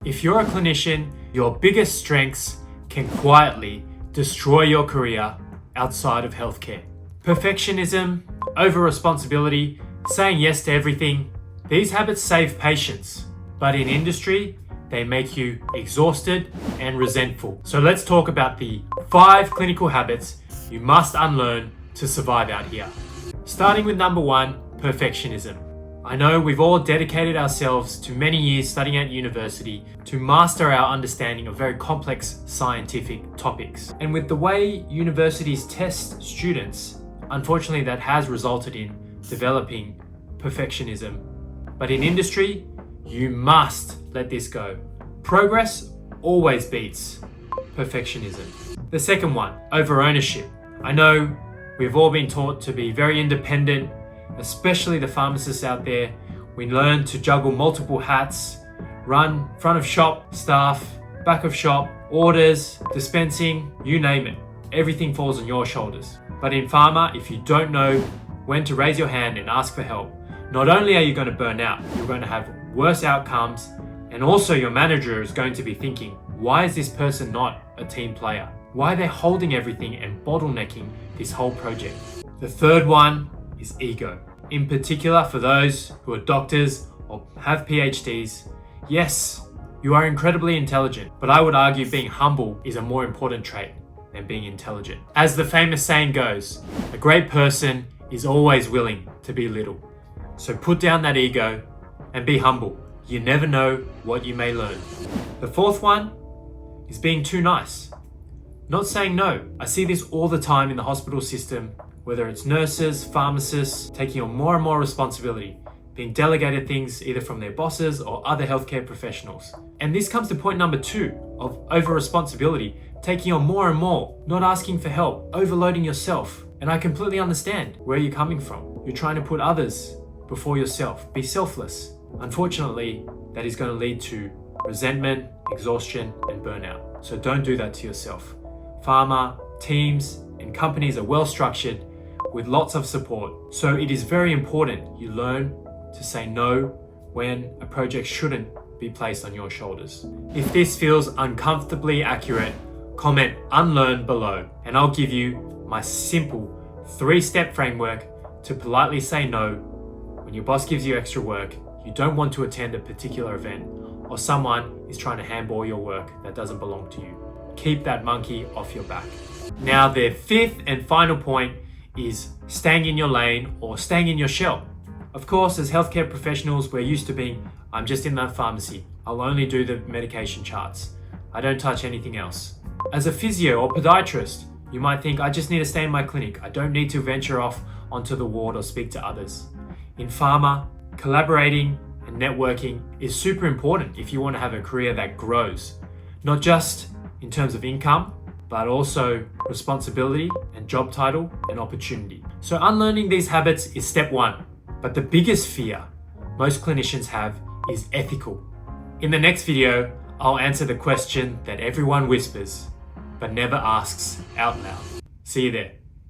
If you're a clinician, your biggest strengths can quietly destroy your career outside of healthcare. Perfectionism, over-responsibility, saying yes to everything, these habits save patients, but in industry, they make you exhausted and resentful. So let's talk about the 5 clinical habits you must unlearn to survive out here. Starting with number 1, perfectionism. I know we've all dedicated ourselves to many years studying at university to master our understanding of very complex scientific topics. And with the way universities test students, unfortunately that has resulted in developing perfectionism. But in industry, you must let this go. Progress always beats perfectionism. The second one, over-ownership. I know we've all been taught to be very independent, especially the pharmacists out there. We learn to juggle multiple hats, run front of shop staff, back of shop, orders, dispensing, you name it. Everything falls on your shoulders. But in pharma, if you don't know when to raise your hand and ask for help, not only are you going to burn out, you're going to have worse outcomes, and also your manager is going to be thinking, why is this person not a team player? Why are they holding everything and bottlenecking this whole project? The third one is ego. In particular, for those who are doctors or have PhDs, yes, you are incredibly intelligent, but I would argue being humble is a more important trait than being intelligent. As the famous saying goes, a great person is always willing to be little. So put down that ego and be humble. You never know what you may learn. The fourth one is being too nice. Not saying no. I see this all the time in the hospital system, whether it's nurses, pharmacists, taking on more and more responsibility, being delegated things either from their bosses or other healthcare professionals. And this comes to point number 2 of over-responsibility, taking on more and more, not asking for help, overloading yourself. And I completely understand where you're coming from. You're trying to put others before yourself. Be selfless. Unfortunately, that is going to lead to resentment, exhaustion, and burnout. So don't do that to yourself. Pharma, teams, and companies are well structured with lots of support. So it is very important you learn to say no when a project shouldn't be placed on your shoulders. If this feels uncomfortably accurate, comment unlearn below, and I'll give you my simple 3-step framework to politely say no when your boss gives you extra work, you don't want to attend a particular event, or someone is trying to handball your work that doesn't belong to you. Keep that monkey off your back. Now, the 5th and final point is staying in your lane or staying in your shell. Of course, as healthcare professionals, we're used to being, I'm just in that pharmacy. I'll only do the medication charts. I don't touch anything else. As a physio or podiatrist, you might think, I just need to stay in my clinic. I don't need to venture off onto the ward or speak to others. In pharma, collaborating and networking is super important if you want to have a career that grows, not just in terms of income, but also responsibility and job title and opportunity. So unlearning these habits is step 1. But the biggest fear most clinicians have is ethical. In the next video, I'll answer the question that everyone whispers, but never asks out loud. See you there.